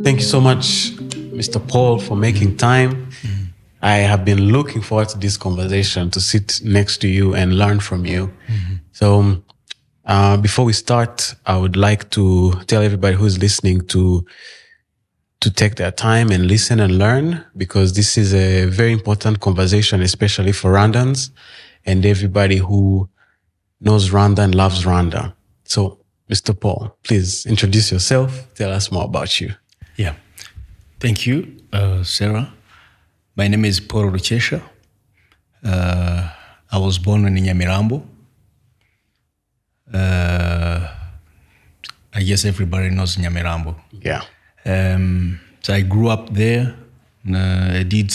Thank you so much, Mr. Paul, for making time. I have been looking forward to this conversation, to sit next to you and learn from you. So before we start, I would like to tell everybody who's listening to take their time and listen and learn, because this is a very important conversation, especially for Rwandans and everybody who knows Rwanda and loves Rwanda. So, Mr. Paul, please introduce yourself. Tell us more about you. Yeah. Thank you, Sarah. My name is Paul Rukesha. I was born in Nyamirambo. I guess everybody knows Nyamirambo. Yeah. So I grew up there. I did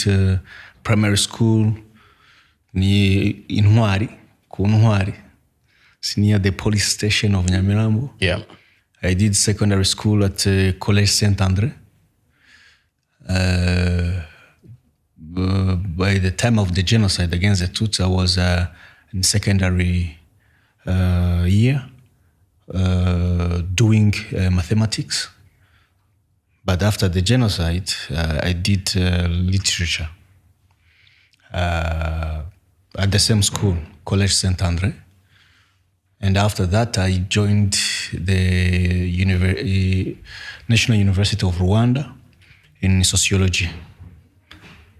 primary school in Nwari, Kunwari. It's near the police station of Nyamirambo. Yeah. I did secondary school at Collège Saint-André. By the time of the genocide against the Tutsi, I was in secondary year doing mathematics. But after the genocide, I did literature at the same school, Collège Saint-André. And after that, I joined the National University of Rwanda in sociology.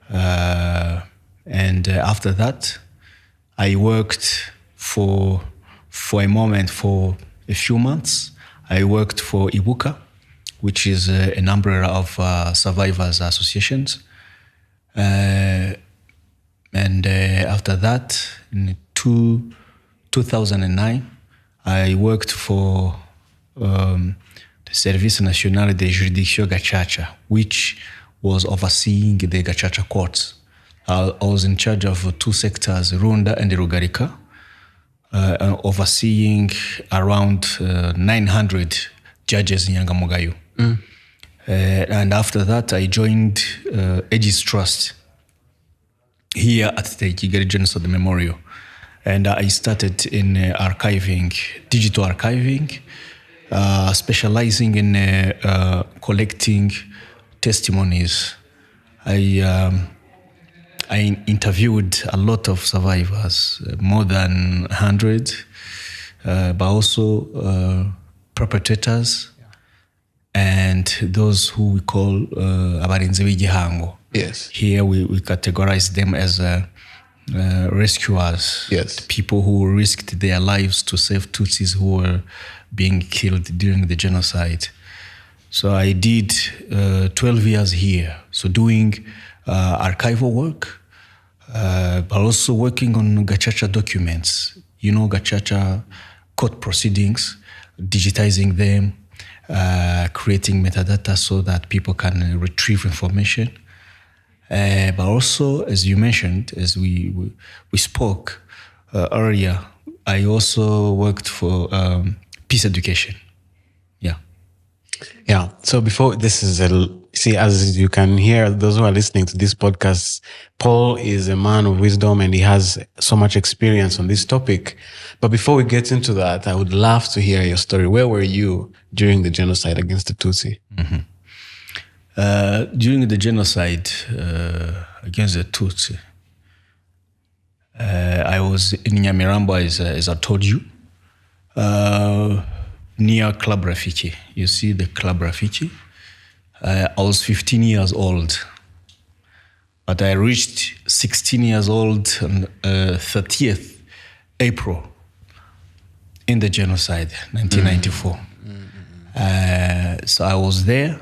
And after that, I worked for a moment, for a few months. I worked for Ibuka, which is an umbrella of survivors associations. And after that, in 2009, I worked for the Service National de Juridiction Gacaca, which was overseeing the Gacaca courts. I was in charge of two sectors, Runda and Rugarika, overseeing around 900 judges in Yangamugayo. And after that, I joined Aegis Trust here at the Kigali Genocide Memorial. And I started in archiving, digital archiving, specializing in collecting testimonies. I interviewed a lot of survivors, more than 100, but also perpetrators and those who we call abarinzi b'igihango. Yes. Here we categorize them as rescuers. Yes. People who risked their lives to save Tutsis who were being killed during the genocide. So I did 12 years here, so doing archival work, but also working on Gacaca documents. You know, Gacaca court proceedings, digitizing them, creating metadata so that people can retrieve information. But also, as you mentioned, as we spoke earlier, I also worked for peace education. Yeah. Yeah. So before this is as you can hear, those who are listening to this podcast, Paul is a man of wisdom and he has so much experience on this topic. But before we get into that, I would love to hear your story. Where were you during the genocide against the Tutsi? Mm-hmm. During the genocide against the Tutsi, I was in Nyamirambo, as I told you, near Club Rafiki. You see the Club Rafiki? I was 15 years old, but I reached 16 years old on 30th April in the genocide, 1994. So I was there.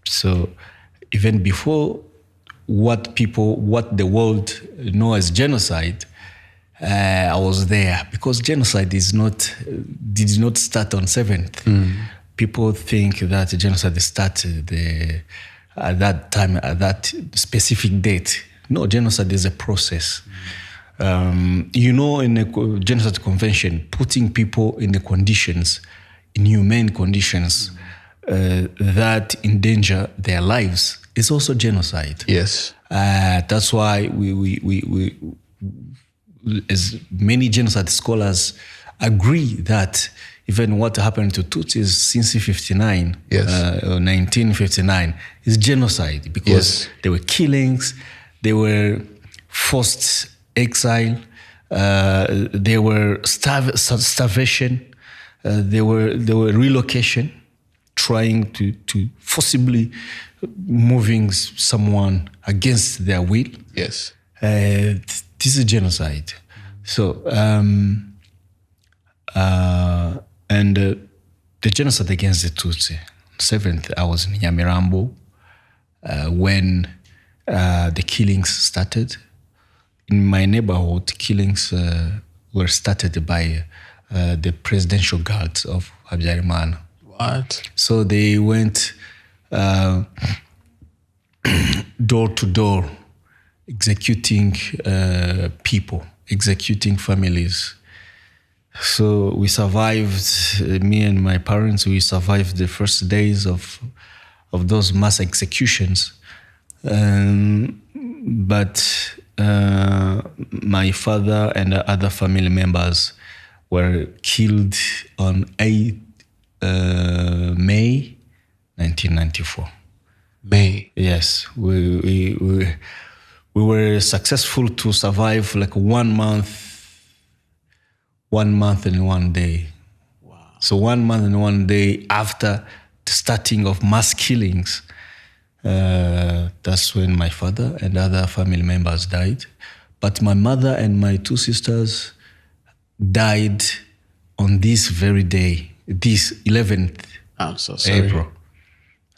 So even before what the world know as genocide, I was there, because genocide did not start on 7th. People think that genocide started at that time, at that specific date. No, genocide is a process. You know, in the Genocide Convention, putting people in the conditions, inhumane conditions, that endanger their lives is also genocide. Yes. That's why we as many genocide scholars agree that even what happened to Tutsis since 59, Yes. 1959, is genocide because Yes. there were killings, there were forced exile, there were starvation, there were relocation, trying to forcibly moving someone against their will. Yes. This is genocide. So, the genocide against the Tutsi. 7th, I was in Nyamirambo when the killings started. In my neighborhood, killings were started by the presidential guards of Habyarimana. What? So they went door to door, executing people, executing families. So we survived, me and my parents, we survived the first days of those mass executions. But my father and other family members were killed on 8 May 1994. May. Yes, we were successful to survive like 1 month, 1 month and 1 day. Wow. So 1 month and 1 day after the starting of mass killings, that's when my father and other family members died. But my mother and my 2 sisters died on this very day, this 11th I'm so sorry. April.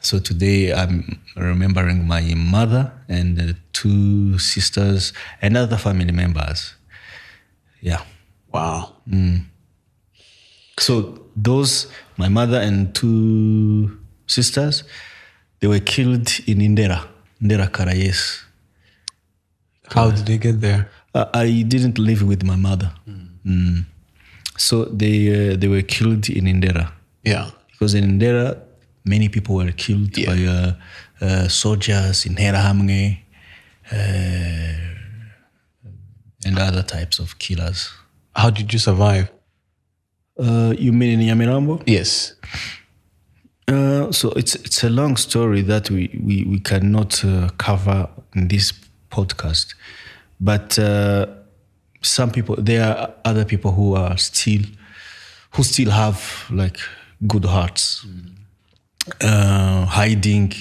So today I'm remembering my mother and 2 sisters and other family members. Yeah. Wow. So those, my mother and 2 sisters, they were killed in Ndera Karayes. How did they get there? I didn't live with my mother. So they were killed in Ndera. Yeah. Because in Ndera, many people were killed by soldiers in Herahamne and other types of killers. How did you survive? You mean in Nyamirambo? Yes. So it's a long story that we cannot cover in this podcast. But some people, there are other people who still have like good hearts, hiding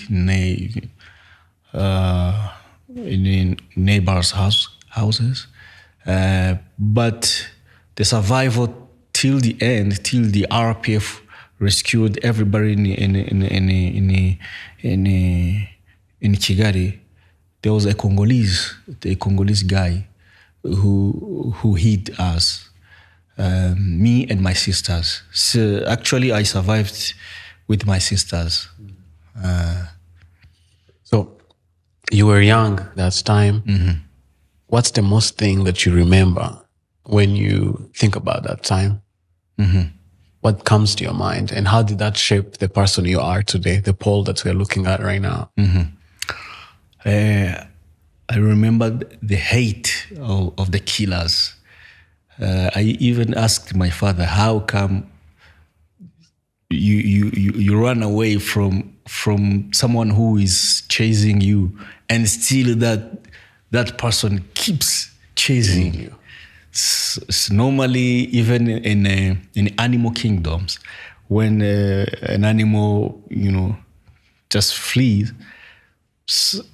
in neighbors' houses. But the survival till the end, till the RPF rescued everybody in Kigali. There was a Congolese guy who hid us, me and my sisters. So actually, I survived with my sisters. So you were young that time. Mm-hmm. What's the most thing that you remember when you think about that time? Mm-hmm. What comes to your mind, and how did that shape the person you are today, the Paul that we're looking at right now? Mm-hmm. I remember the hate of the killers. I even asked my father, how come you run away from someone who is chasing you, and still that person keeps chasing you? So normally, even in animal kingdoms, when an animal, just flees,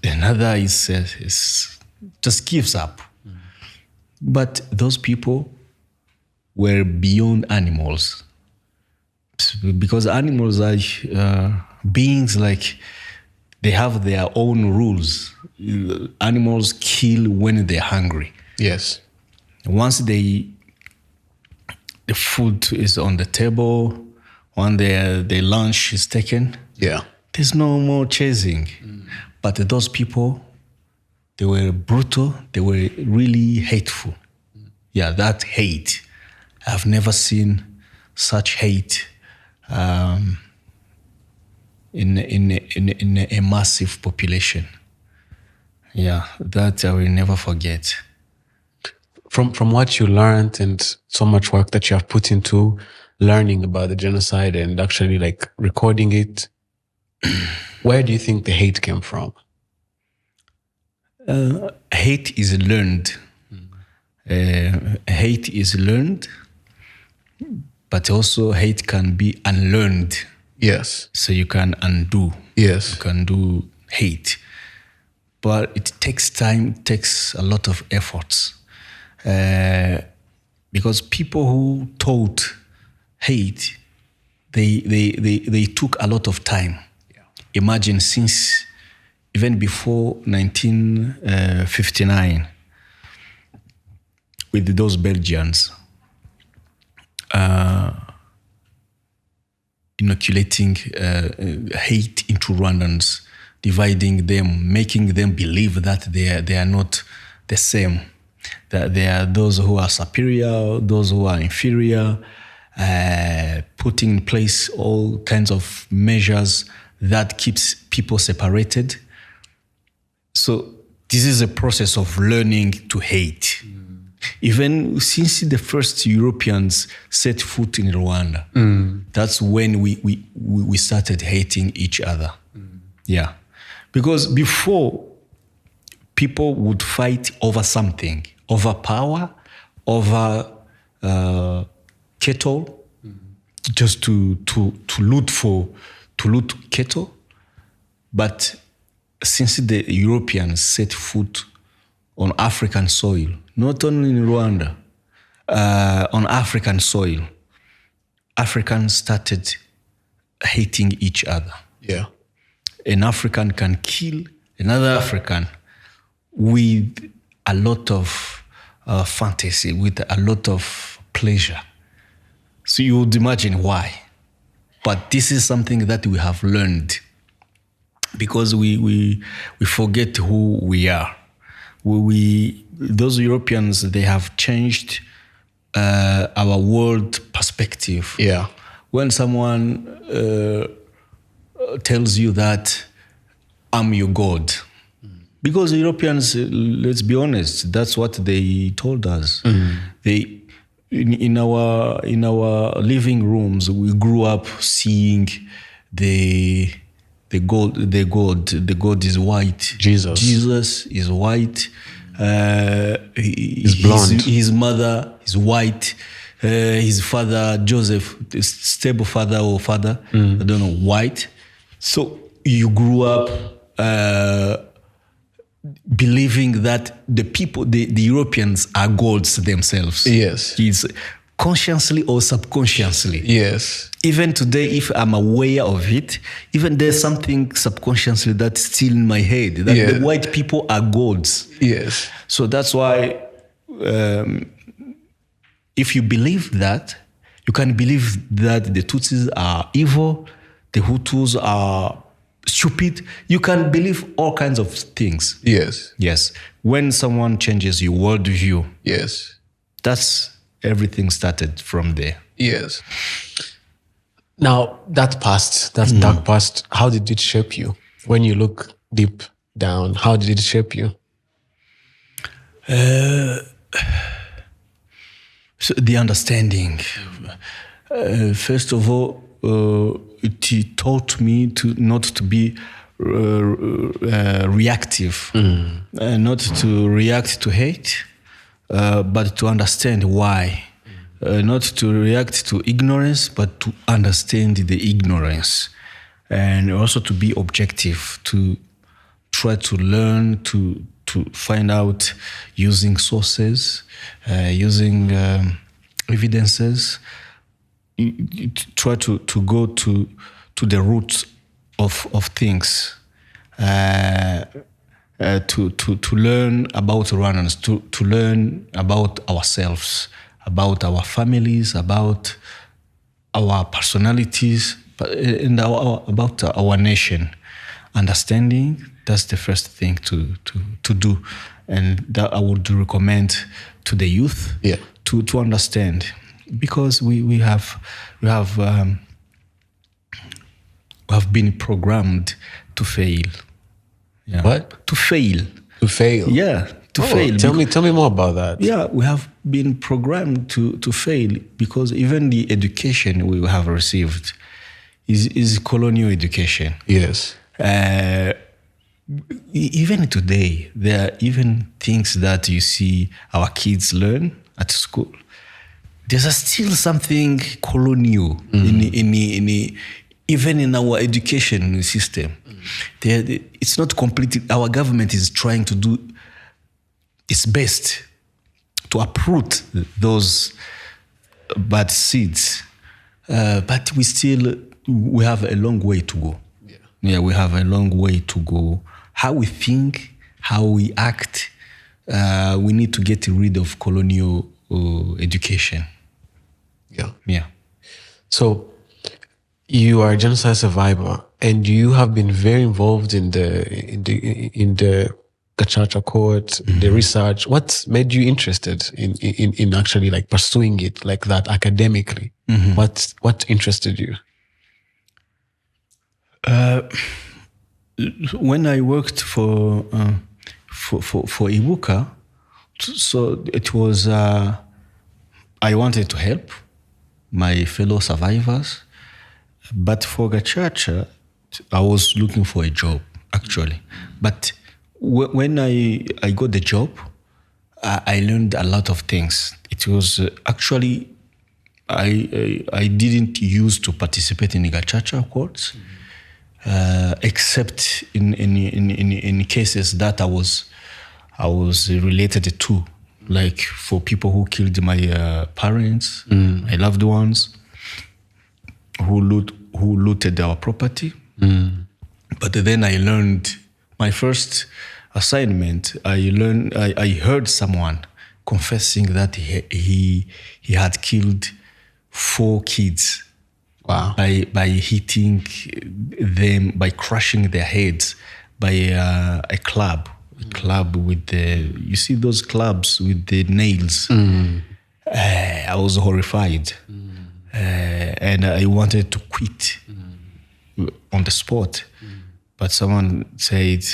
another is just gives up. But those people were beyond animals, because animals are beings like they have their own rules. Animals kill when they're hungry. Yes. Once the food is on the table, when their lunch is taken, there's no more chasing. But those people, they were brutal, they were really hateful. Yeah, that hate. I've never seen such hate in a massive population. Yeah, that I will never forget. From what you learned and so much work that you have put into learning about the genocide and actually like recording it, where do you think the hate came from? Hate is learned. Hate is learned, but also hate can be unlearned. Yes. So you can undo. Yes. You can do hate. But it takes time, takes a lot of efforts. Because people who taught hate, they took a lot of time. Yeah. Imagine since even before 1959, with those Belgians inoculating hate into Rwandans, dividing them, making them believe that they are not the same, that they are those who are superior, those who are inferior, putting in place all kinds of measures that keeps people separated. So this is a process of learning to hate. Even since the first Europeans set foot in Rwanda, that's when we started hating each other. Yeah. Because before, people would fight over something, over power, over cattle, just to loot cattle. But since the Europeans set foot on African soil, not only in Rwanda, on African soil, Africans started hating each other. Yeah. An African can kill another African with a lot of fantasy, with a lot of pleasure. So you would imagine why. But this is something that we have learned because we forget who we are. Those Europeans, they have changed our world perspective. Yeah. When someone tells you that I'm your God, because Europeans, let's be honest, that's what they told us. They in our living rooms, we grew up seeing the God is white. Jesus is white. He's blonde. His mother is white. His father, Joseph, stable father or father, I don't know, white. So you grew up believing that the people, the Europeans are gods themselves. Yes. It's consciously or subconsciously. Yes. Even today, if I'm aware of it, even there's something subconsciously that's still in my head, that the white people are gods. Yes. So that's why if you believe that, you can believe that the Tutsis are evil, the Hutus are stupid. You can believe all kinds of things. Yes. Yes. When someone changes your worldview, yes, that's everything started from there. Yes. Now, that past, that dark past, how did it shape you? When you look deep down, how did it shape you? So the understanding. First of all, it taught me not to be reactive, not to react to hate, but to understand why. Not to react to ignorance, but to understand the ignorance. And also to be objective, to try to learn, to find out using sources, using evidences, try to go to the roots of things, to learn about Rwandans, to learn about ourselves, about our families, about our personalities, and about our nation. Understanding, that's the first thing to do. And that I would recommend to the youth to understand. Because we have been programmed to fail. Yeah. What? To fail. To fail? Yeah, to fail. Tell me more about that. Yeah, we have been programmed to fail because even the education we have received is colonial education. Yes. Even today, there are even things that you see our kids learn at school. There's still something colonial even in our education system. It's not complete. Our government is trying to do its best to uproot those bad seeds, but we have a long way to go. Yeah, we have a long way to go. How we think, how we act, we need to get rid of colonial education. Yeah. So you are a genocide survivor, and you have been very involved in the Gacaca court, the research. What made you interested in actually like pursuing it like that academically? What interested you? When I worked for Ibuka, so it was I wanted to help my fellow survivors, but for Gacaca, I was looking for a job actually. But when I got the job, I learned a lot of things. It was actually I didn't used to participate in the Gacaca courts. Except in cases that I was related to, like for people who killed my parents, my loved ones, who looted our property. But then I learned my first assignment. I heard someone confessing that he had killed 4 kids. Wow. By hitting them, by crushing their heads, by a club with you see those clubs with the nails. I was horrified, and I wanted to quit on the spot. But someone said,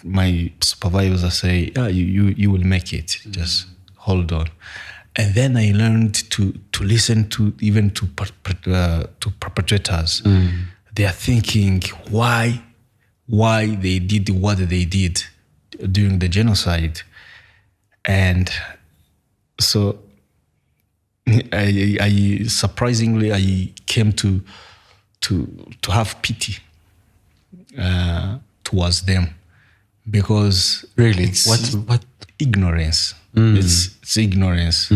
my supervisor say, yeah, you will make it. Just hold on. And then I learned to listen to perpetrators. They are thinking why they did what they did during the genocide, and so I surprisingly I came to have pity towards them, because really it's what ignorance. It's ignorance.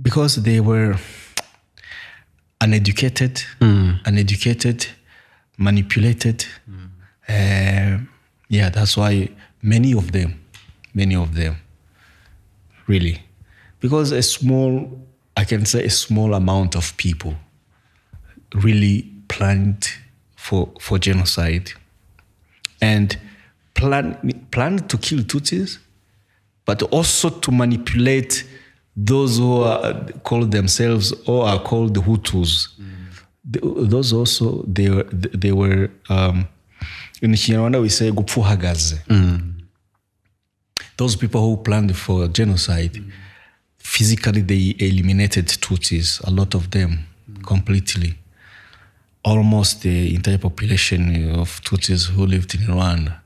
Because they were uneducated, manipulated. Yeah, that's why many of them, really. Because a small amount of people really planned for genocide and planned to kill Tutsis, but also to manipulate those who call themselves or are called Hutus. Those also, they were in Kinyarwanda we say gupfuhagaze. Those people who planned for genocide, physically they eliminated Tutsis, a lot of them, completely. Almost the entire population of Tutsis who lived in Rwanda.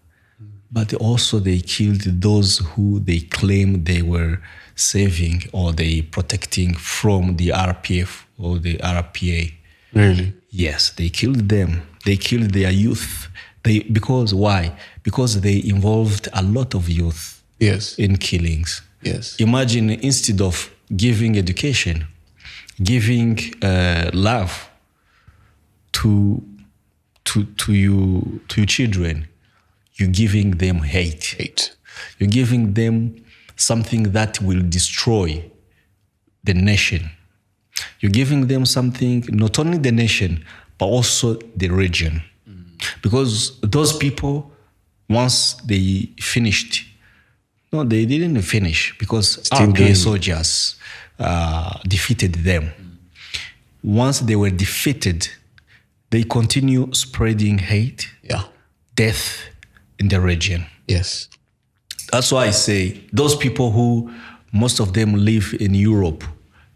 But also they killed those who they claim they were saving or they protecting from the RPF or the RPA. Really? Yes, they killed them. They killed their youth. Because why? Because they involved a lot of youth in killings. Yes. Imagine, instead of giving education, giving love to your children, you're giving them hate. You're giving them something that will destroy the nation. You're giving them something, not only the nation, but also the region. Because those people, once they finished, no, they didn't finish because RPA soldiers defeated them. Once they were defeated, they continue spreading hate, death, in the region. Yes. That's why I say those people who most of them live in Europe,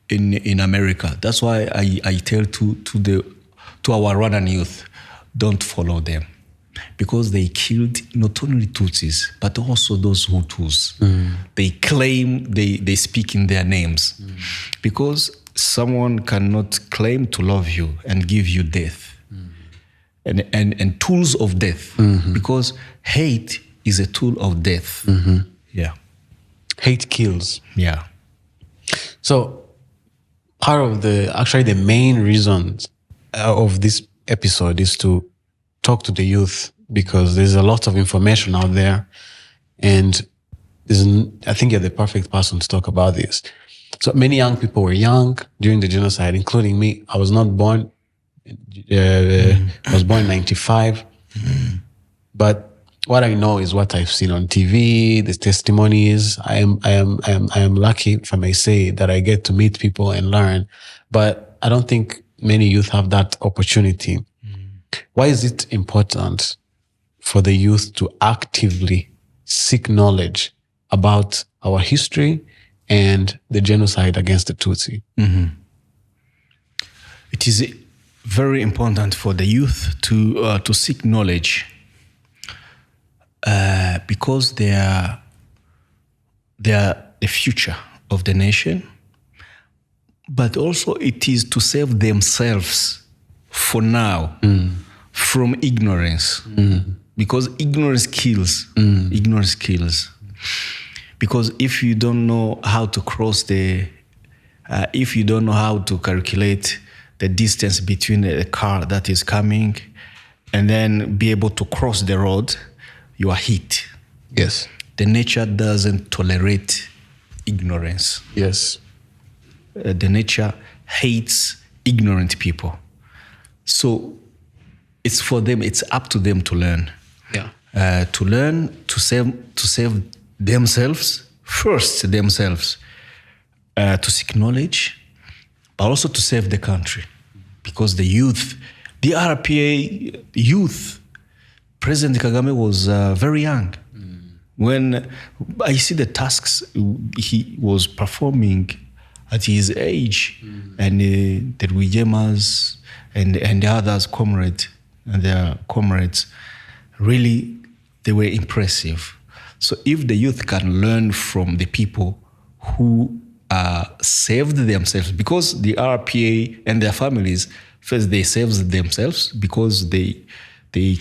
in America. That's why I tell to our Rwandan youth, don't follow them, because they killed not only Tutsis but also those Hutus. They claim they speak in their names, because someone cannot claim to love you and give you death and tools of death, because hate is a tool of death. Yeah. Hate kills. Yeah. So part of the main reasons of this episode is to talk to the youth, because there's a lot of information out there, and I think you're the perfect person to talk about this. So many young people were young during the genocide, including me. I was not born. I was born in 95. But what I know is what I've seen on TV, the testimonies. I am lucky, if I may say, that I get to meet people and learn. But I don't think many youth have that opportunity. Why is it important for the youth to actively seek knowledge about our history and the genocide against the Tutsi? It is very important for the youth to seek knowledge, because they are the future of the nation. But also it is to save themselves for now from ignorance, because ignorance kills. Ignorance kills. Because if you don't know how to cross if you don't know how to calculate the distance between a car that is coming and then be able to cross the road, you are hit. Yes. The nature doesn't tolerate ignorance. Yes. The nature hates ignorant people. So it's for them, it's up to them to learn. Yeah. To learn, to save themselves, first themselves, to seek knowledge, but also to save the country. Because the youth, the RPA youth, President Kagame was very young. When I see the tasks he was performing at his age, and the Rwigemas and the others their comrades, really, they were impressive. So if the youth can learn from the people who saved themselves, because the RPA and their families, first they saved themselves because they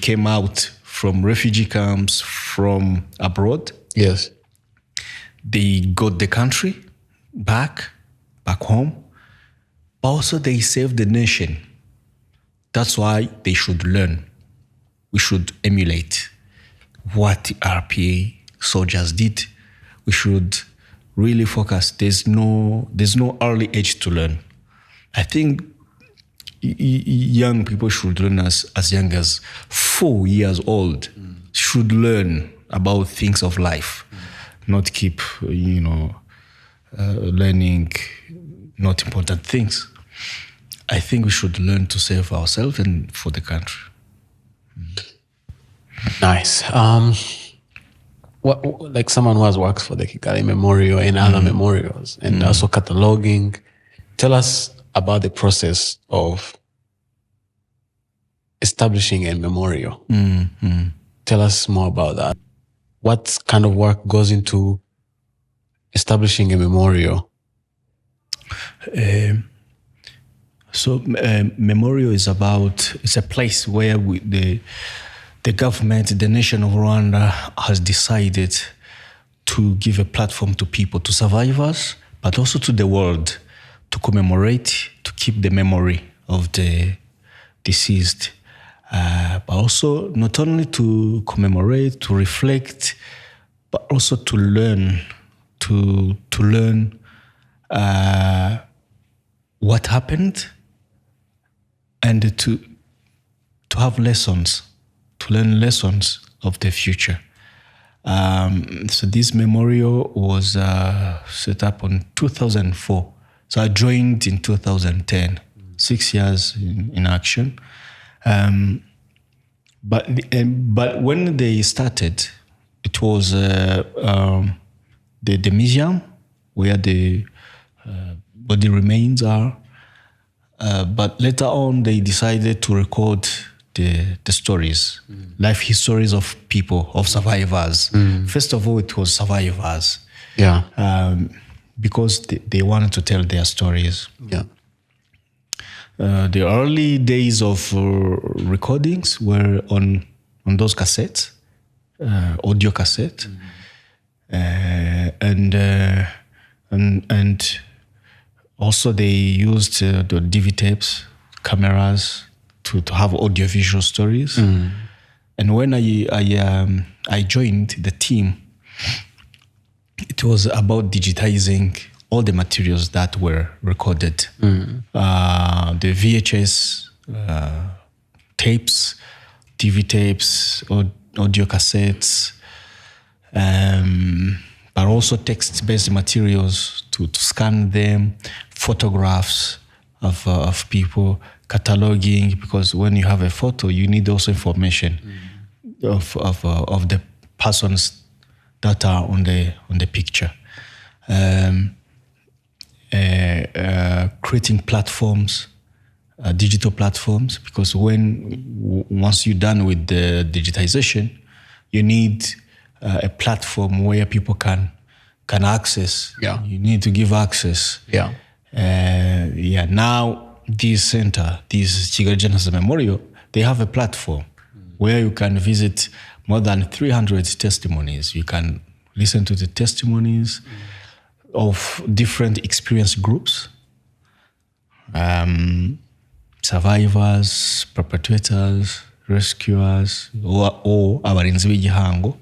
came out from refugee camps from abroad. Yes. They got the country back home, but also they saved the nation. That's why they should learn. We should emulate what the RPA soldiers did. We should really focus. There's no early age to learn. I think young people should learn as young as 4 years old, should learn about things of life, not keep, learning not important things. I think we should learn to save ourselves and for the country. Nice. Like someone who has worked for the Kigali Memorial and other memorials, and also cataloging, tell us about the process of establishing a memorial. Tell us more about that. What kind of work goes into establishing a memorial? Memorial is it's a place where the government, the nation of Rwanda has decided to give a platform to people, to survivors, but also to the world, to commemorate, to keep the memory of the deceased. But also not only to commemorate, to reflect, but also to learn, to learn what happened, and to have lessons, to learn lessons of the future. So this memorial was set up in 2004. So I joined in 2010, 6 years in action. But when they started, it was the museum where the body remains are. But later on, they decided to record the stories, life histories of people, of survivors. First of all, it was survivors. Yeah. Because they wanted to tell their stories. Yeah. The early days of recordings were on those cassettes, audio cassette, and also they used the DV tapes, cameras to have audiovisual stories. And when I joined the team, it was about digitizing all the materials that were recorded. The VHS tapes, TV tapes, audio cassettes, but also text-based materials to scan them, photographs of people, cataloging, because when you have a photo, you need also information of the persons that are on the picture. Creating platforms, digital platforms, because once you're done with the digitization, you need a platform where people can access. Yeah. You need to give access. Yeah. Now this center, this Kigali Genocide Memorial, they have a platform where you can visit more than 300 testimonies. You can listen to the testimonies of different experience groups, survivors, perpetrators, rescuers, or abarinzi b'igihango,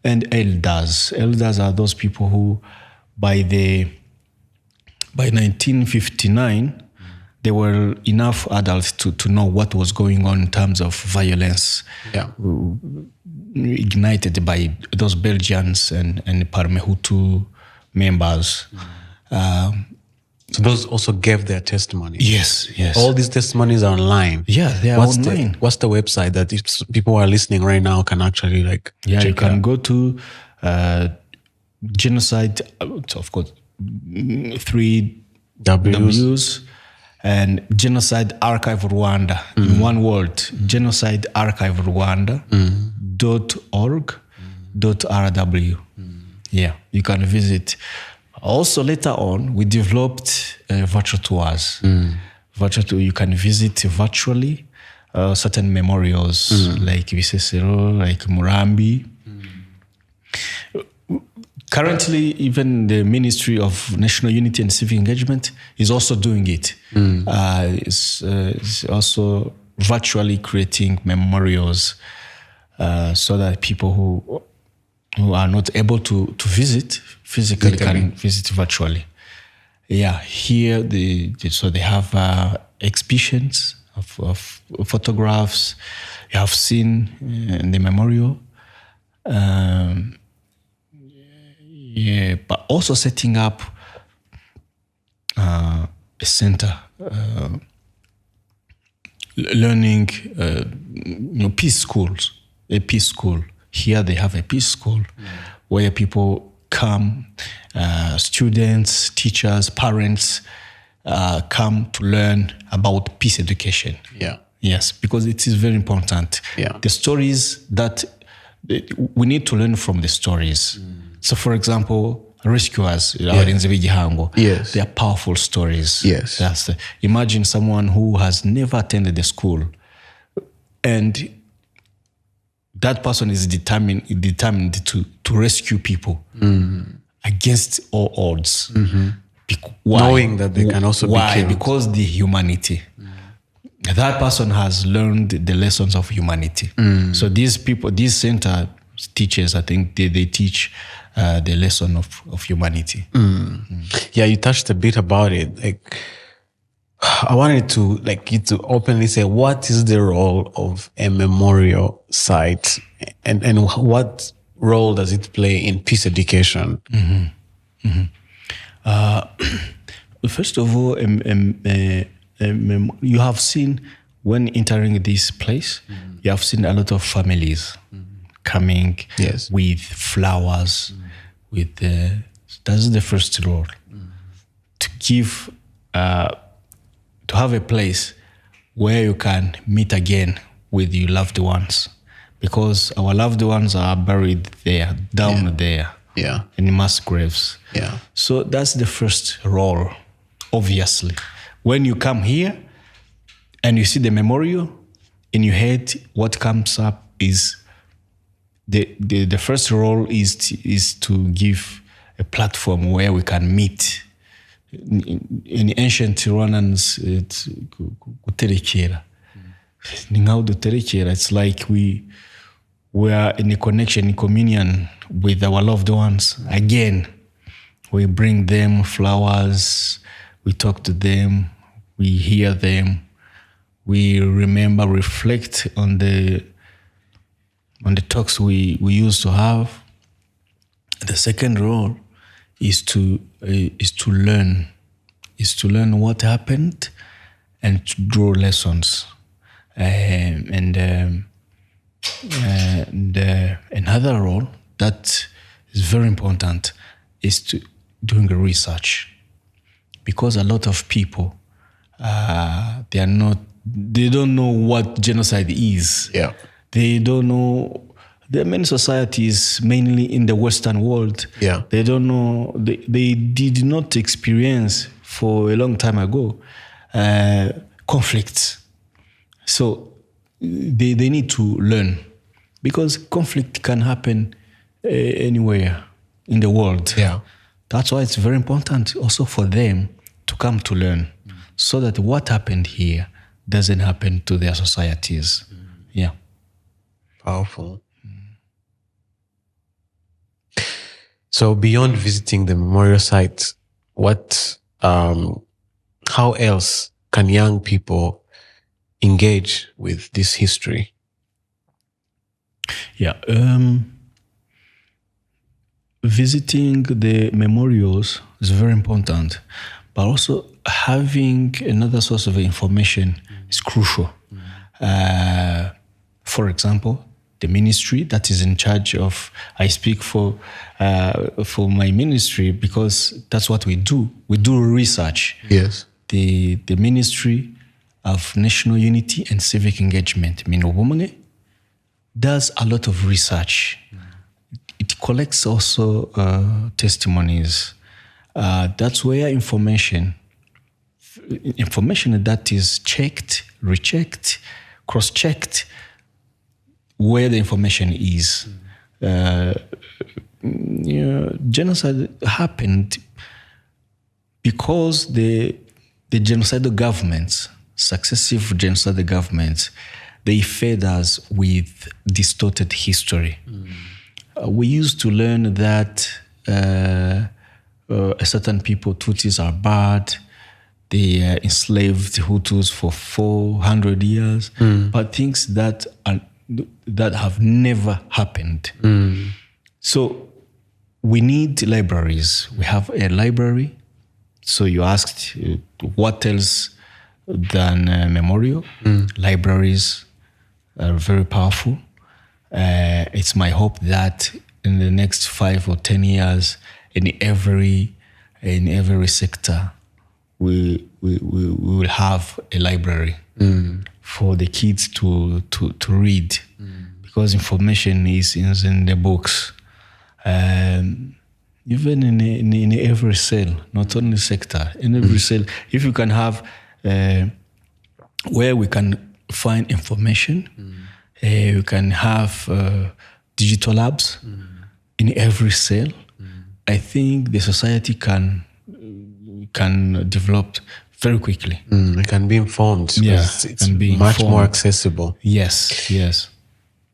and elders. Elders are those people who, by 1959, they were enough adults to know what was going on in terms of violence. Yeah. Ignited by those Belgians and Parmehutu members. So those also gave their testimony. Yes. All these testimonies are online. Yeah, they are online. What's the website that if people are listening right now can actually Yeah, check you can out? go to Genocide, of course, 3 W's, and Genocide Archive Rwanda, in one word, Genocide Archive Rwanda.org.rw. Yeah, you can visit. Also, later on, we developed virtual tours. Virtual tour, you can visit virtually certain memorials like Visesero, like Murambi. Currently, even the Ministry of National Unity and Civic Engagement is also doing it. It's also virtually creating memorials so that people who are not able to visit physically can visit virtually. Yeah, here so they have exhibitions of photographs. You have seen in the memorial. But also setting up a center, learning, peace schools, a peace school. Here they have a peace school where people come, students, teachers, parents come to learn about peace education. Yeah. Yes, because it is very important. Yeah. The stories that we need to learn from the stories. So, for example, rescuers, Yes. they are powerful stories. Yes. Imagine someone who has never attended the school, and that person is determined to rescue people against all odds. Why? Knowing that they can also be killed. Because the humanity. That person has learned the lessons of humanity. So these people, this center teaches, I think they teach the lesson of humanity. Yeah, you touched a bit about it. I wanted to you to openly say, what is the role of a memorial site, and what role does it play in peace education? First of all, you have seen when entering this place, You have seen a lot of families coming Yes. with flowers, with that's the first role. To give, to have a place where you can meet again with your loved ones, because our loved ones are buried there, down there, in mass graves. Yeah. So that's the first role, obviously. When you come here and you see the memorial, in your head, what comes up is the first role is to give a platform where we can meet. In ancient Rwandans, it's kuterekera. It's like we are in a connection, in communion with our loved ones. Again, we bring them flowers, we talk to them, we hear them, we remember, reflect on the talks we used to have. The second role is to learn what happened and to draw lessons. And another role that is very important is to doing research, because a lot of people they don't know what genocide is. Yeah. They don't know. There are many societies, mainly in the Western world. Yeah. They don't know. They did not experience for a long time ago conflicts. So they need to learn, because conflict can happen anywhere in the world. Yeah. That's why it's very important also for them to come to learn, so that what happened here doesn't happen to their societies. Yeah. Powerful. So beyond visiting the memorial sites, how else can young people engage with this history? Yeah. Visiting the memorials is very important, but also having another source of information is crucial. For example, the ministry that is in charge of, I speak for my ministry, because that's what we do. We do research. Yes. The Ministry of National Unity and Civic Engagement, MINUBUMWE, does a lot of research. It collects also testimonies. That's where information that is checked, rechecked, cross-checked, where the information is. Genocide happened because the genocidal governments, successive genocidal governments, they fed us with distorted history. We used to learn that a certain people, Tutsis, are bad. They enslaved Hutus for 400 years, but things that have never happened. So we need libraries. We have a library. So you asked what else than memorial? Libraries are very powerful. It's my hope that in the next 5 or 10 years, in every sector, we will have a library for the kids to read, because information is in the books. Even in every cell, not only sector, in every cell, if you can have where we can find information, you can have digital labs in every cell. I think the society can develop very quickly. It can be informed. Yeah, It's much more accessible. Yes.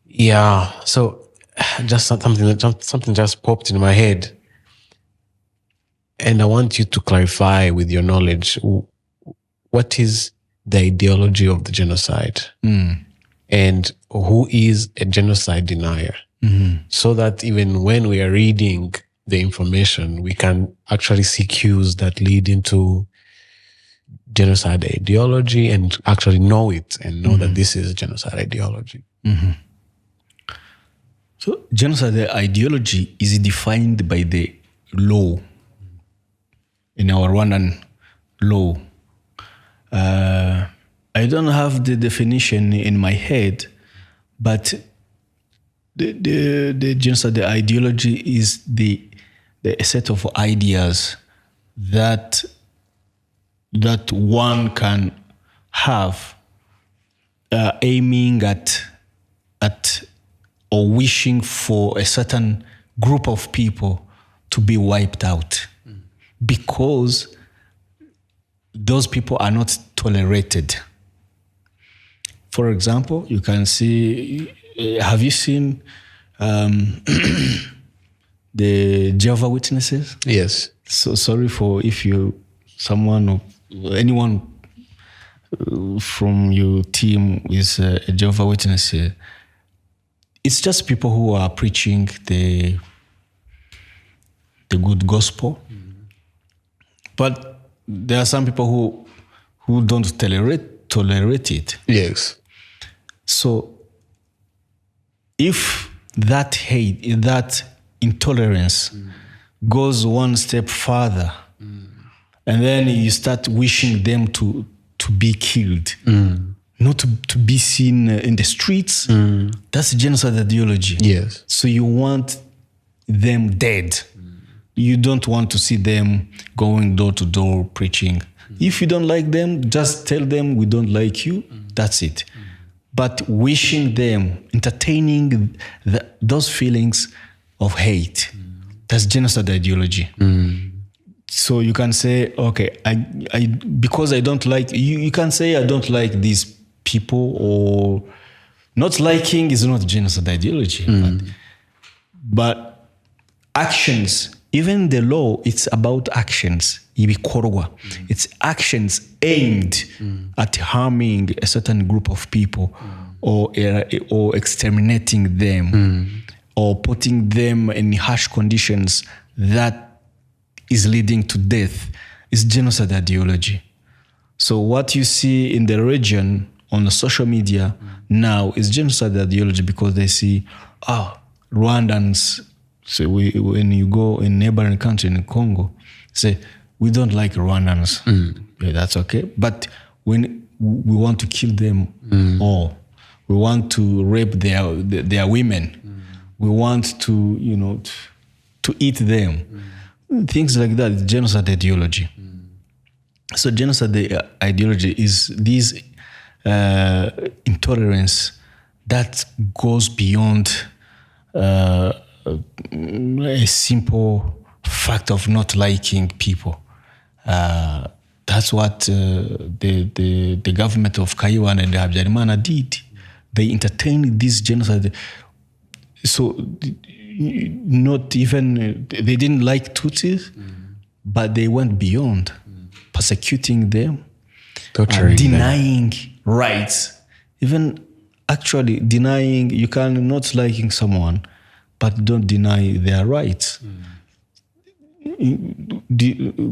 Yeah. So just something just popped in my head, and I want you to clarify with your knowledge, what is the ideology of the genocide, and who is a genocide denier, so that even when we are reading the information, we can actually see cues that lead into genocide ideology and actually know it and know that this is genocide ideology? So genocide ideology is defined by the law, in our Rwandan law. I don't have the definition in my head, but the genocide ideology is the set of ideas that one can have, aiming at or wishing for a certain group of people to be wiped out, because those people are not tolerated. For example, you can see, have you seen the Jehovah's Witnesses? Yes. So sorry for if someone or anyone from your team is a Jehovah's Witness. It's just people who are preaching the good gospel. But there are some people who don't tolerate it. Yes. So if that hate, that intolerance goes one step further, and then you start wishing them to be killed, not to be seen in the streets, that's genocide ideology. Yes. So you want them dead. You don't want to see them going door to door preaching. If you don't like them, just tell them we don't like you. That's it. But wishing them, entertaining those feelings of hate, that's genocide ideology. So you can say, okay, I because I don't like you can say I don't like these people, or not liking is not genocide ideology. But actions, even the law, it's about actions. Ibikorwa. It's actions aimed at harming a certain group of people, or exterminating them, or putting them in harsh conditions that is leading to death. Is genocide ideology. So what you see in the region on the social media now is genocide ideology, because they see, Rwandans. So when you go in neighboring country in Congo, say, we don't like Rwandans. Yeah, that's okay. But when we want to kill them all, we want to rape their women, we want to, to eat them. Things like that, it's genocide ideology. So genocide ideology is this intolerance that goes beyond a simple fact of not liking people. That's what the government of Kaiwan and Habyarimana did. They entertained this genocide. So not even, they didn't like Tutsis, but they went beyond, persecuting them, denying rights, even actually denying, you can not liking someone, but don't deny their rights.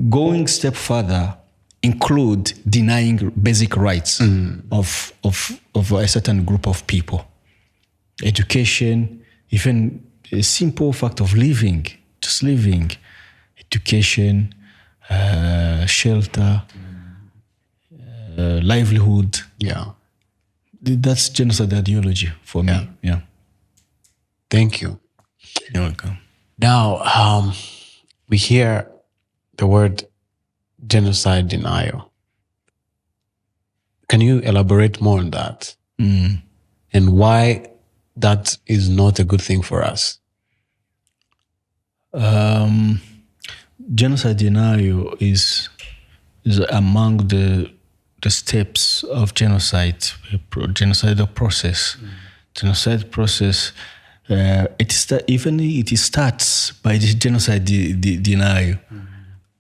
Going step further include denying basic rights of a certain group of people. Education, even a simple fact of living, just living, education, shelter, livelihood. Yeah. That's genocide ideology for me. Yeah. Thank you. You're welcome. Now, we hear the word genocide denial. Can you elaborate more on that? And why that is not a good thing for us? Genocide denial is among the steps of genocidal process. Genocide process, it starts by the genocide denial.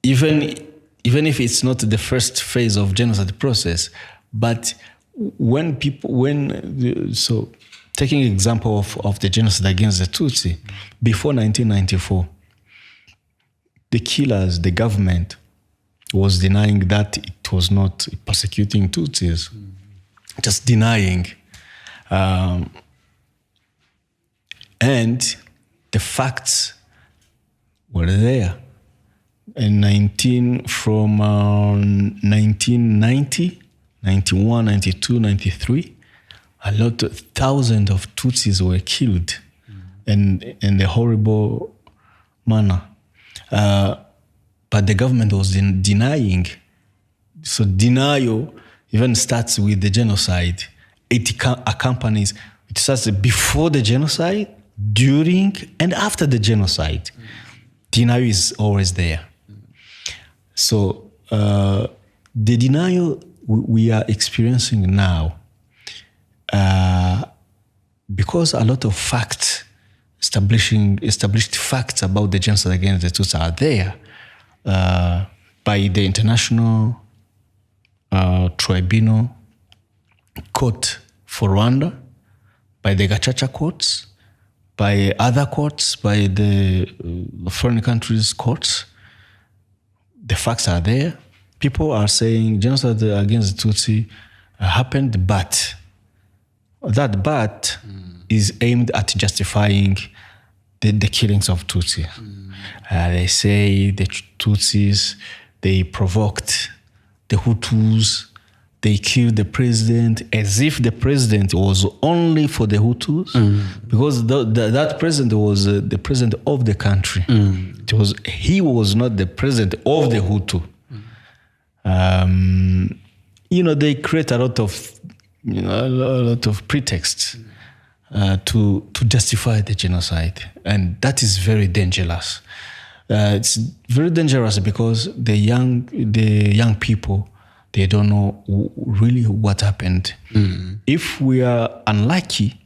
Even if it's not the first phase of genocide process, but taking example of the genocide against the Tutsi, before 1994, the killers, the government, was denying that it was not persecuting Tutsis, just denying. And the facts were there. From 1990, 91, 92, 93, thousands of Tutsis were killed in a horrible manner. But the government was denying. So denial even starts with the genocide. It accompanies, it starts before the genocide, during and after the genocide. Denial is always there. So the denial we are experiencing now, because a lot of facts, established facts about the genocide against the Tutsis are there by the International Tribunal Court for Rwanda, by the Gacaca courts, by other courts, by the foreign countries' courts. The facts are there. People are saying genocide against the Tutsi happened, but that is aimed at justifying the killings of Tutsi. They say the Tutsis, they provoked the Hutus, they killed the president as if the president was only for the Hutus, because that president was the president of the country. He was not the president of the Hutu. They create a lot of pretexts to justify the genocide, and that is very dangerous. It's very dangerous because the young people, they don't know really what happened. If we are unlucky,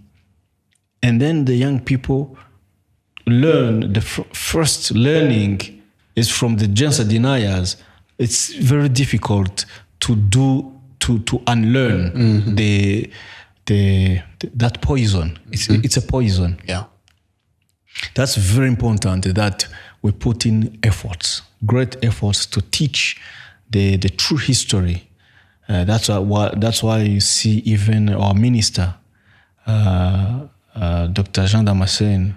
and then the young people learn, the first learning is from the genocide deniers, it's very difficult to unlearn that poison. It's a poison. Yeah. That's very important that we put in efforts, great efforts to teach the true history. That's why you see even our minister, Dr. Jean Damascene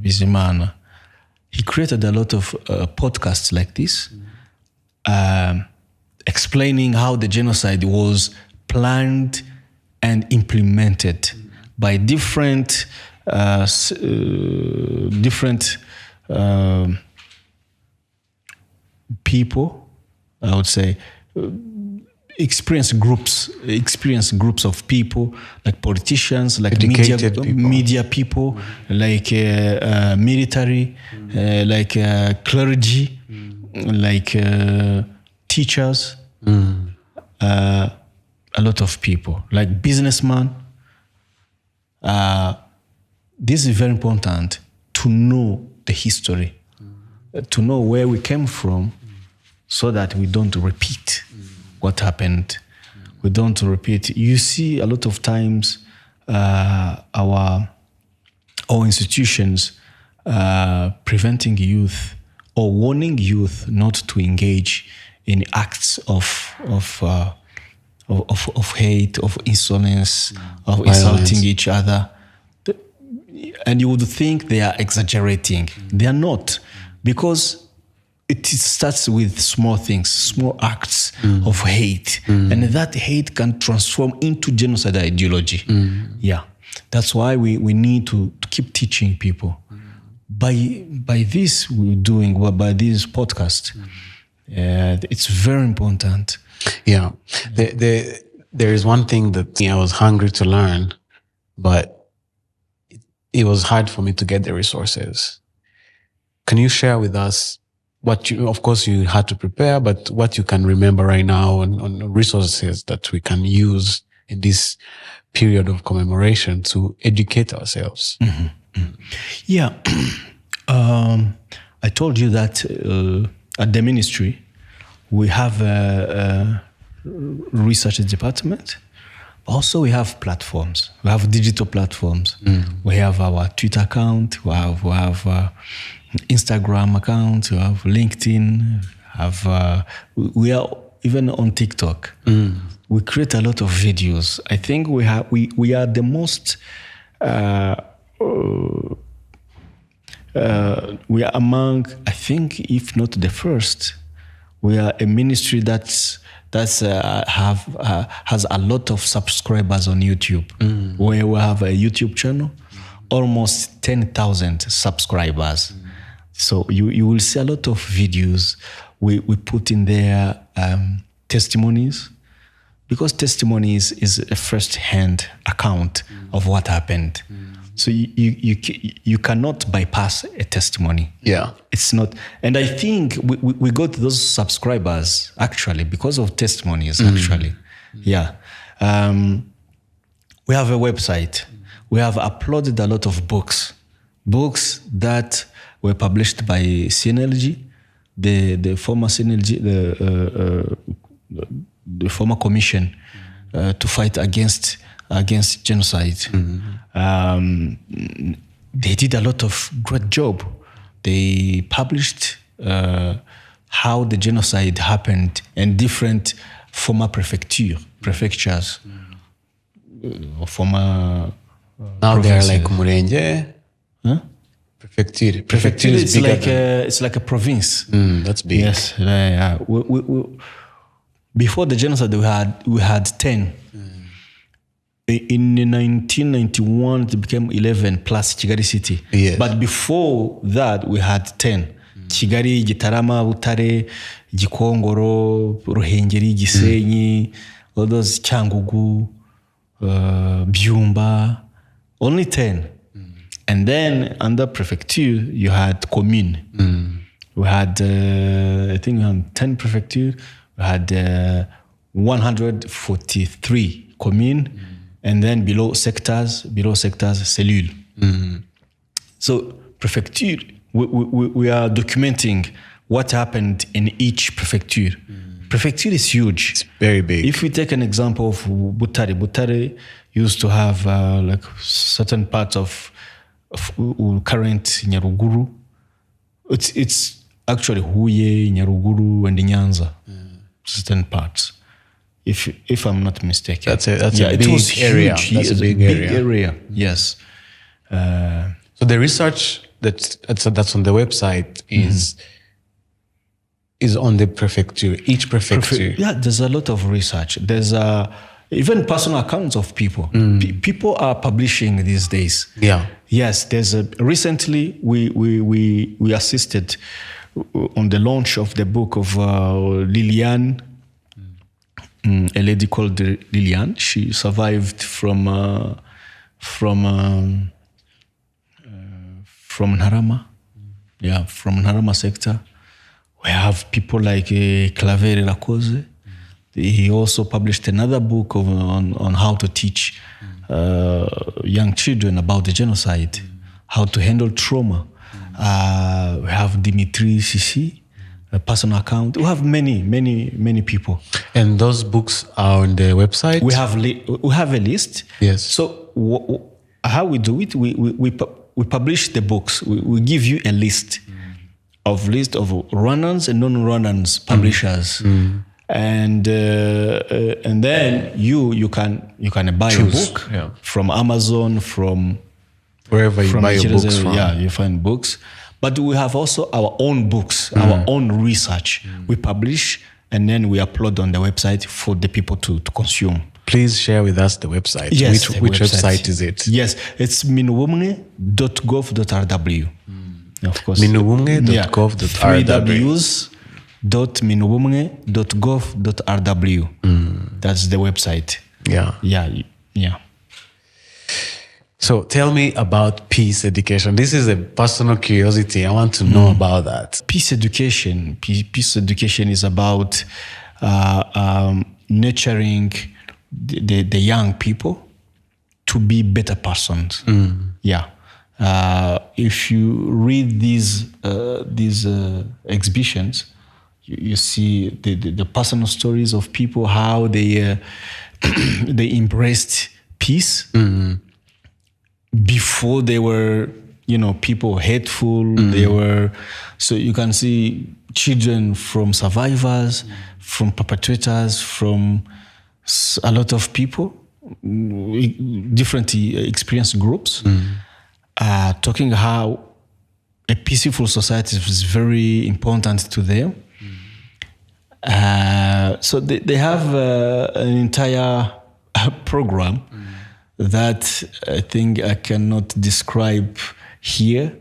Bizimana, he created a lot of podcasts like this, explaining how the genocide was planned and implemented by different people, I would say, experienced groups of people, like politicians, like media people, like military, like clergy, like teachers, a lot of people, like businessmen. This is very important to know the history, to know where we came from, so that we don't repeat what happened. We don't repeat. You see, a lot of times, our institutions preventing youth or warning youth not to engage in acts of hate, of insolence, of violence, insulting each other. And you would think they are exaggerating. They are not, because it starts with small things, small acts of hate. And that hate can transform into genocide ideology. Yeah. That's why we need to keep teaching people. By this we're doing, by this podcast, it's very important. Yeah. There is one thing that I was hungry to learn, but it was hard for me to get the resources. Can you share with us of course you had to prepare, but what you can remember right now on resources that we can use in this period of commemoration to educate ourselves? Yeah. I told you that at the ministry, we have a research department. Also, we have platforms. We have digital platforms. We have our Twitter account. We have Instagram account. We have LinkedIn, We are even on TikTok. We create a lot of videos. I think we are the most. We are among, I think, if not the first, we are a ministry has a lot of subscribers on YouTube. Where we have a YouTube channel, almost 10,000 subscribers. So you will see a lot of videos. We put in there testimonies, because testimonies is a first-hand account of what happened. So you cannot bypass a testimony. Yeah. It's not. And I think we got those subscribers actually because of testimonies, actually. Yeah. We have a website. We have uploaded a lot of books that were published by CNLG, the former CNLG, the former commission to fight against genocide. They did a lot of great job. They published how the genocide happened in different former prefectures, former. Now provinces. they're like Murenge. Huh? Prefecture is it's bigger like a province. that's big. Yes, yeah. Before the genocide, we had 10. In 1991, it became 11 plus Kigali City. Yes. But before that, we had 10. Kigali, Gitarama, Butare, Gikongoro, Ruhengeri, Gisenyi, all those Cyangugu, Byumba, only 10. And then under prefecture, you had commune. We had, I think we had 10 prefecture. We had 143 commune. And then below sectors, cellule. So prefecture, we are documenting what happened in each prefecture. Prefecture is huge. It's very big. If we take an example of Butare used to have like certain parts of current Nyaruguru. It's actually Huye, Nyaruguru, and Nyanza. Certain parts. If I'm not mistaken. That's a big area. That's a big area. Yes. So the research that's on the website is on the prefecture, each prefecture. Yeah, there's a lot of research. There's even personal accounts of people. People are publishing these days. Yeah. Yes, there's recently we assisted on the launch of the book of Liliane. A lady called Liliane. She survived from Nharama. Yeah, from Nharama sector. We have people like Claver Lacoze. He also published another book on how to teach young children about the genocide, how to handle trauma. We have Dimitri Sisi, a personal account. We have many people. And those books are on the website? We have a list. Yes. So how we do it, we publish the books. We give you a list of Rwandans and non-Rwandans publishers. And then you can buy a book from Amazon, from wherever you buy your books from. Yeah, you find books. But we have also our own books, our own research. We publish and then we upload on the website for the people to consume. Please share with us the website. Yes, which website is it? Yes, it's minubumwe.gov.rw. Of course. minubumwe.gov.rw. www.minubumwe.gov.rw. That's the website. Yeah. So tell me about peace education. This is a personal curiosity. I want to know about that. Peace education is about nurturing the young people to be better persons. Yeah. If you read these exhibitions, you see the personal stories of people, how they embraced peace. Before they were, people hateful. They were, so you can see children from survivors, from perpetrators, from a lot of people, different experience groups, talking how a peaceful society is very important to them. So they have an entire program that I think I cannot describe here.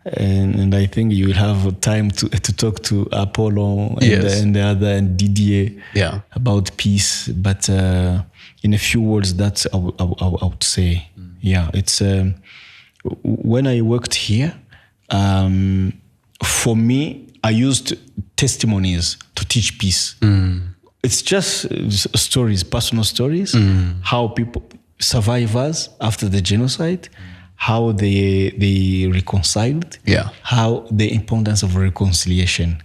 And I think you will have time to talk to Apollo and the other and Didier about peace. But in a few words, that's I would say. Yeah, it's when I worked here, for me, I used testimonies to teach peace. It's just stories, personal stories, how people, survivors after the genocide, how they reconciled, how the importance of reconciliation,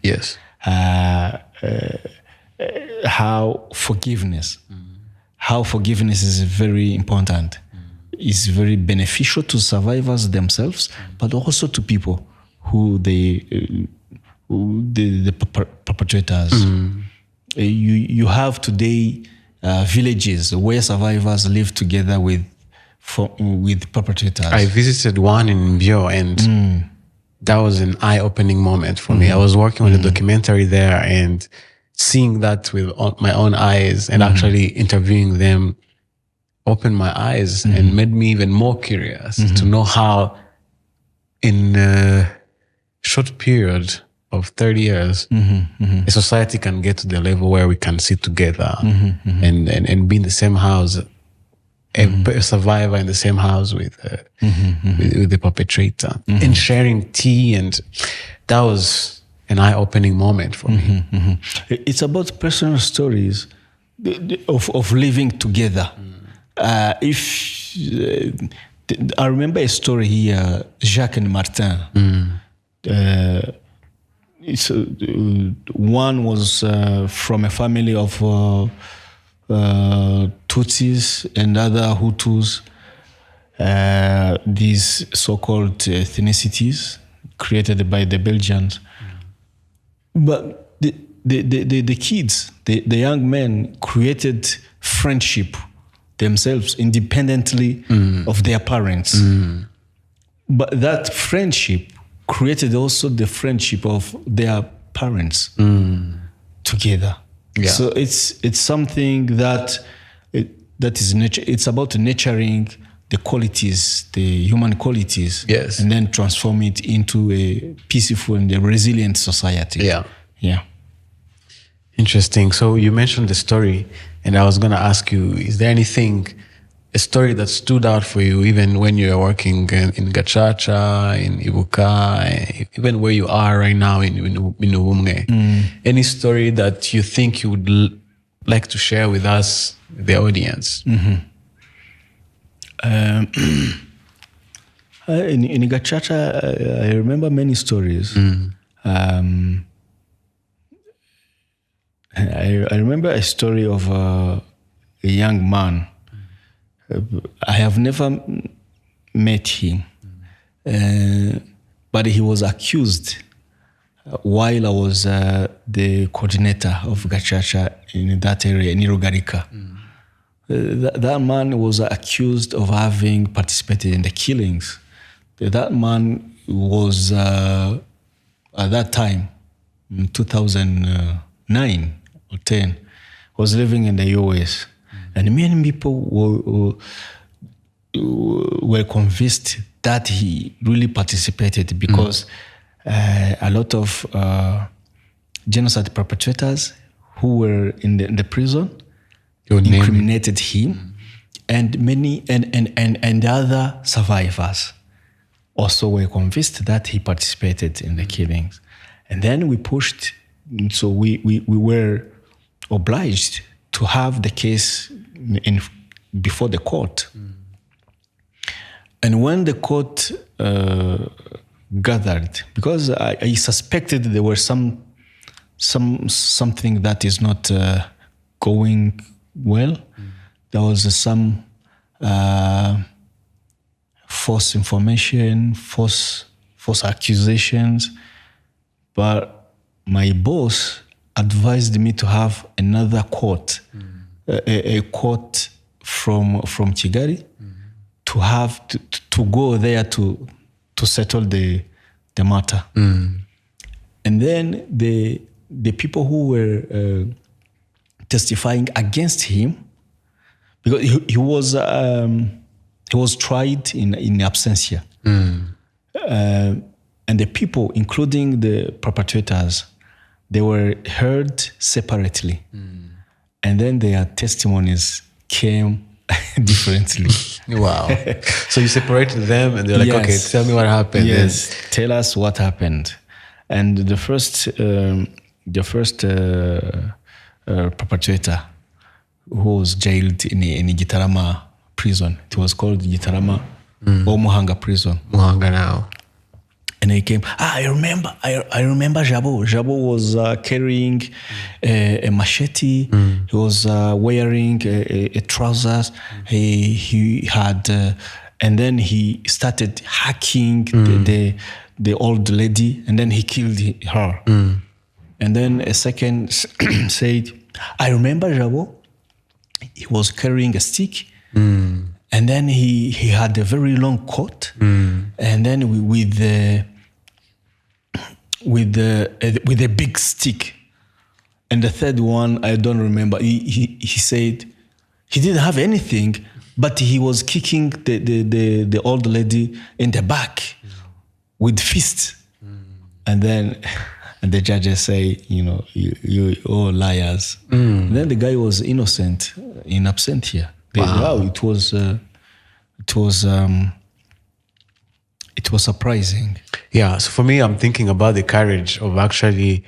how forgiveness is very important, is very beneficial to survivors themselves, but also to people who the perpetrators. You have today villages where survivors live together with perpetrators. I visited one in Mbio, and that was an eye-opening moment for me. I was working on a documentary there, and seeing that with my own eyes and actually interviewing them opened my eyes and made me even more curious to know how in a short period of 30 years, a society can get to the level where we can sit together and be in the same house, a survivor in the same house with the perpetrator, and sharing tea. And that was an eye-opening moment for me. It's about personal stories of living together. I remember a story here, Jacques and Martin. One was from a family of Tutsis and other Hutus, these so-called ethnicities created by the Belgians. But the kids, the young men, created friendship themselves independently of their parents. But that friendship created also the friendship of their parents together. So it's something that is nature. It's about nurturing the qualities, the human qualities, and then transform it into a peaceful and a resilient society. Interesting. So you mentioned the story, and I was going to ask you, is there anything, a story that stood out for you, even when you were working in Gacaca, in Ibuka, even where you are right now in MINUBUMWE? Any story that you think you would like to share with us, the audience? In Gacaca, I remember many stories. I remember a story of a young man. I have never met him, but he was accused while I was the coordinator of Gacaca in that area, in Irugarika. That man was accused of having participated in the killings. That man was, at that time, in 2009 or 10, was living in the US. And many people were convinced that he really participated because a lot of genocide perpetrators who were in the prison incriminated him, and many and the other survivors also were convinced that he participated in the killings. And then we pushed, so we were obliged to have the case before the court. And when the court gathered, because I suspected there were something that is not going well. There was some false information, false accusations, but my boss advised me to have another court, a court from Kigali, to have to go there to settle the matter. And then the people who were testifying against him, because he was tried in absentia, and the people, including the perpetrators, they were heard separately, and then their testimonies came differently. Wow. So you separated them and they're like, okay, tell me what happened. Yes, tell us what happened. And the first perpetrator who was jailed in Gitarama prison, it was called Gitarama or Muhanga prison. Muhanga now. And he came. I remember Jabo. Jabo was carrying a machete. He was wearing a trousers. He had, and then he started hacking the old lady, and then he killed her. And then a second said, I remember Jabo. He was carrying a stick. And then he had a very long coat, and then with a big stick. And the third one, I don't remember. He said he didn't have anything, but he was kicking the old lady in the back with fists. And then the judges say, you all liars. And then the guy was innocent in absentia. Wow, it was surprising. Yeah, so for me, I'm thinking about the courage of actually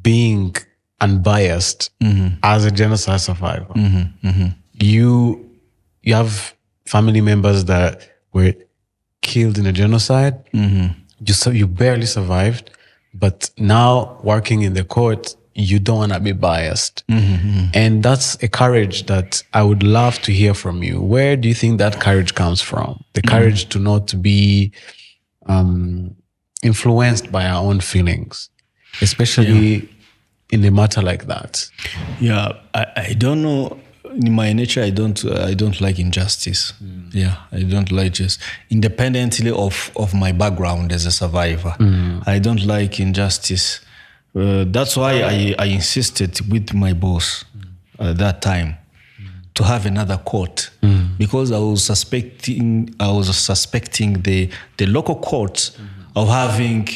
being unbiased as a genocide survivor. You have family members that were killed in a genocide. You barely survived, but now working in the court, you don't want to be biased. And that's a courage that I would love to hear from you. Where do you think that courage comes from? The courage to not be influenced by our own feelings, especially in a matter like that. Yeah, I don't know. In my nature, I don't like injustice. Yeah, I don't like just independently of my background as a survivor. I don't like injustice. That's why I insisted with my boss at that time to have another court, because I was suspecting the local courts of having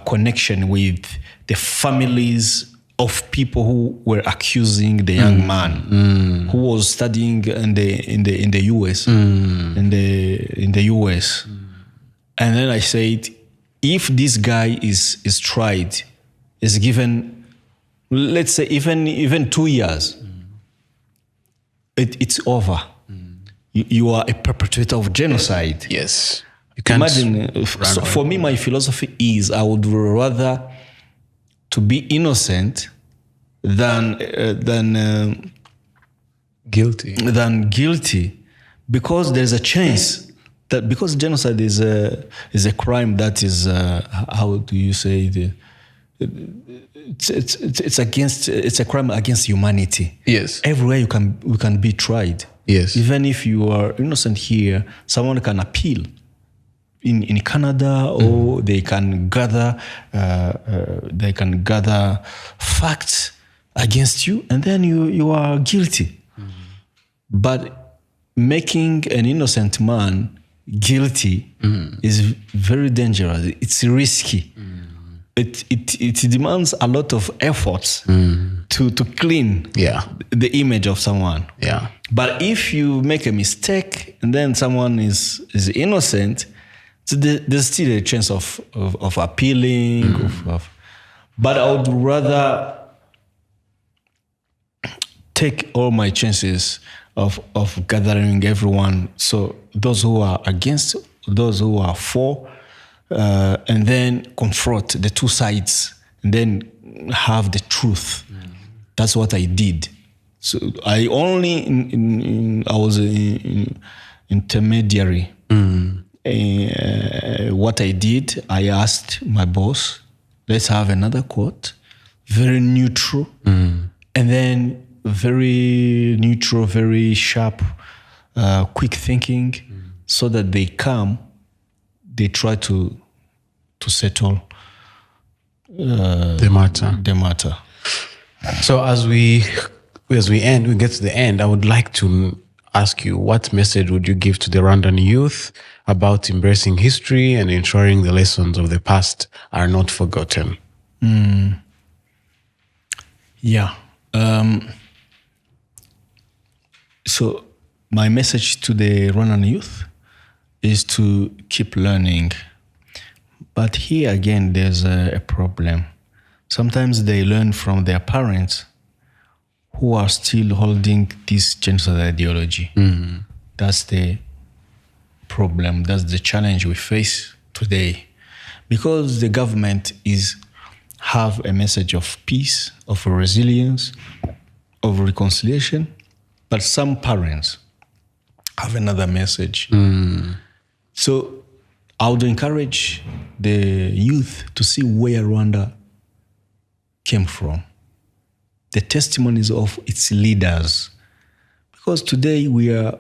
connection with the families of people who were accusing the young man who was studying in the US in the US. And then I said, if this guy is tried, is given, let's say even 2 years, it's over. You are a perpetrator of genocide. Yes. You can't imagine. For me, my philosophy is I would rather to be innocent than guilty, because there's a chance that, because genocide is a crime that is how do you say it's a crime against humanity. Yes. Everywhere you can be tried. Yes. Even if you are innocent here, someone can appeal in Canada, or they can gather facts against you, and then you are guilty. But making an innocent man guilty is very dangerous. It's risky. It demands a lot of efforts to clean the image of someone. Yeah. But if you make a mistake and then someone is innocent, so there's still a chance of appealing. But I would rather take all my chances of gathering everyone. So those who are against, those who are for, and then confront the two sides, and then have the truth. That's what I did. So I only I was an intermediary. What I did, I asked my boss let's have another quote, very neutral, and then very neutral, very sharp, quick thinking, so that they try to settle The matter. the matter. So as we get to the end, I would like to ask you, what message would you give to the Rwandan youth about embracing history and ensuring the lessons of the past are not forgotten? Yeah. So my message to the Rwandan youth is to keep learning. But here again, there's a problem. Sometimes they learn from their parents who are still holding this genocide ideology. That's the problem. That's the challenge we face today. Because the government have a message of peace, of resilience, of reconciliation, but some parents have another message. So I would encourage the youth to see where Rwanda came from, the testimonies of its leaders. Because today we are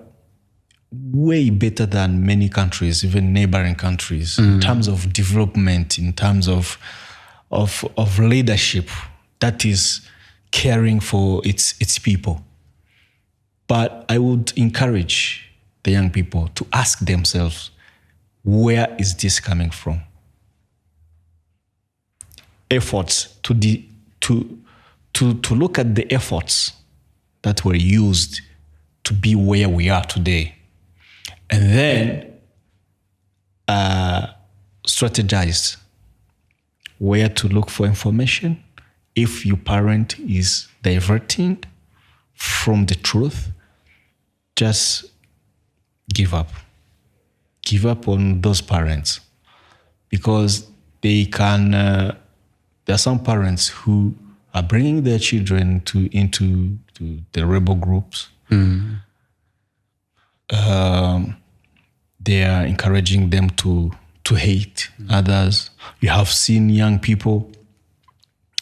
way better than many countries, even neighboring countries, in terms of development, in terms of leadership that is caring for its people. But I would encourage the young people to ask themselves, where is this coming from? Efforts to look at the efforts that were used to be where we are today, and then strategize where to look for information. If your parent is diverting from the truth, just give up. Give up on those parents, because they can. There are some parents who are bringing their children into the rebel groups. They are encouraging them to hate others. You have seen young people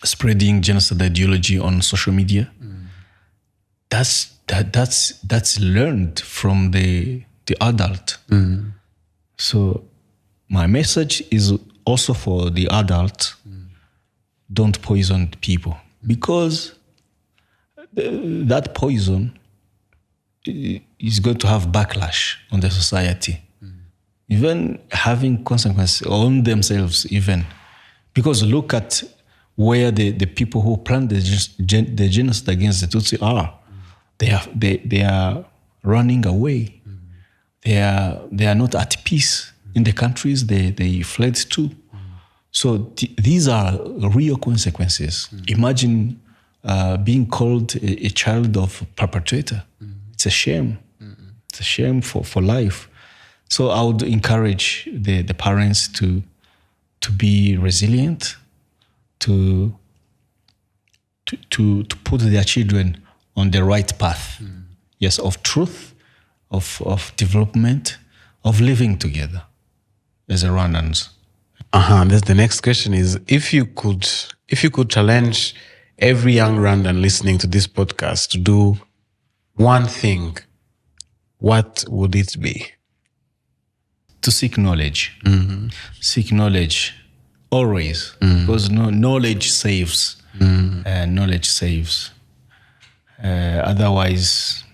spreading genocide ideology on social media. That's learned from the adult. So my message is also for the adult: don't poison people, because that poison is going to have backlash on the society, even having consequences on themselves even. Because look at where the people who planned the genocide against the Tutsi are. They are running away. They are not at peace in the countries they fled to. So these are real consequences. Imagine being called a child of perpetrator. It's a shame. It's a shame for life. So I would encourage the parents to be resilient, to put their children on the right path. Yes, of truth, of development, of living together as Rwandans. That's the next question is, if you could challenge every young Rwandan listening to this podcast to do one thing, what would it be? To seek knowledge. Seek knowledge always, because knowledge saves. Knowledge saves. Otherwise,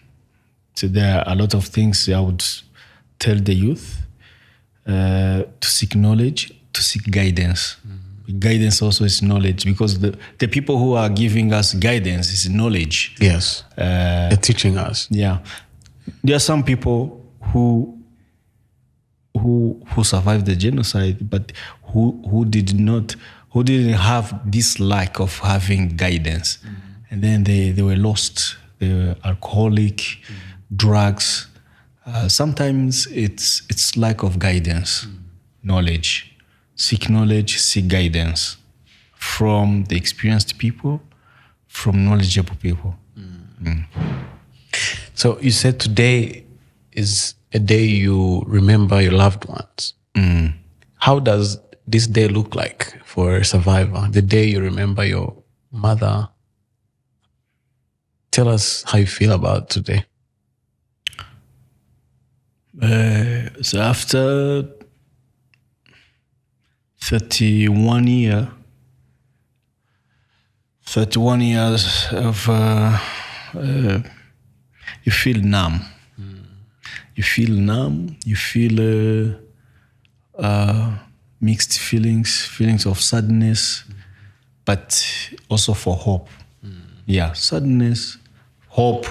so there are a lot of things I would tell the youth: to seek knowledge, to seek guidance. Guidance also is knowledge, because the people who are giving us guidance is knowledge. Yes, they're teaching us. Yeah, there are some people who survived the genocide, but who didn't have this lack of having guidance, and then they were lost. They were alcoholic, drugs. Sometimes it's lack of guidance, knowledge. Seek knowledge, seek guidance from the experienced people, from knowledgeable people. So you said today is a day you remember your loved ones. How does this day look like for a survivor? The day you remember your mother. Tell us how you feel about today. So after 31 years of you feel numb. You feel numb. You feel mixed feelings of sadness, but also for hope. Yeah, sadness, hope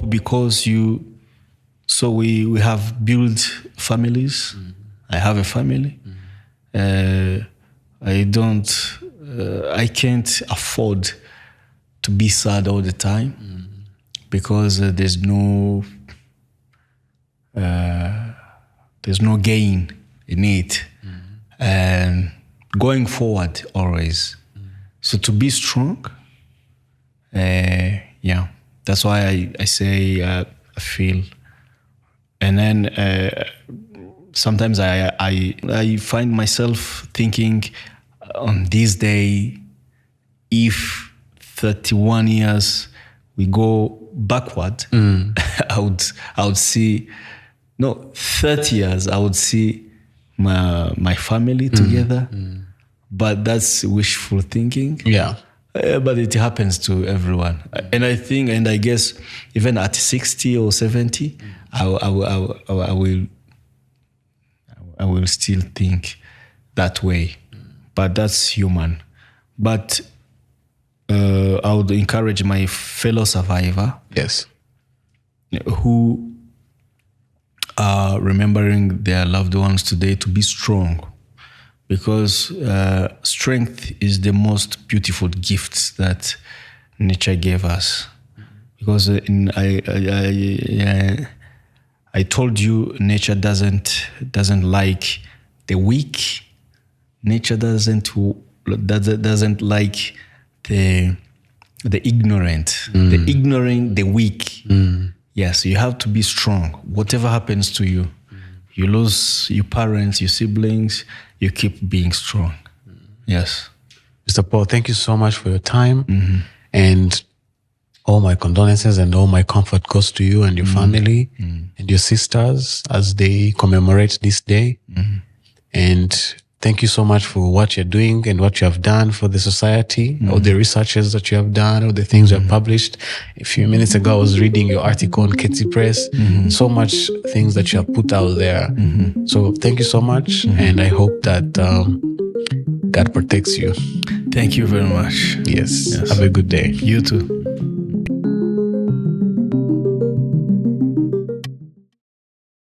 because we have built families. I have a family. I can't afford to be sad all the time because there's no gain in it. And going forward always. So to be strong, that's why I say I feel. And then sometimes I find myself thinking on this day, if 31 years we go backward, I would see, 30 years I would see my family together. But that's wishful thinking. Yeah. But it happens to everyone. And I guess even at 60 or 70, I will still think that way. But that's human. But I would encourage my fellow survivor, yes, who are remembering their loved ones today, to be strong. Because strength is the most beautiful gift that nature gave us. Because I told you, nature doesn't like the weak. Nature doesn't like the ignorant. The ignorant, the weak. Yes, you have to be strong. Whatever happens to you, you lose your parents, your siblings, you keep being strong. Yes. Mr. Paul, thank you so much for your time. And all my condolences and all my comfort goes to you and your family and your sisters as they commemorate this day. And thank you so much for what you're doing and what you have done for the society, all the researches that you have done, all the things you have published. A few minutes ago, I was reading your article on Ketsi Press. So much things that you have put out there. So thank you so much. And I hope that God protects you. Thank you very much. Yes. Have a good day. You too.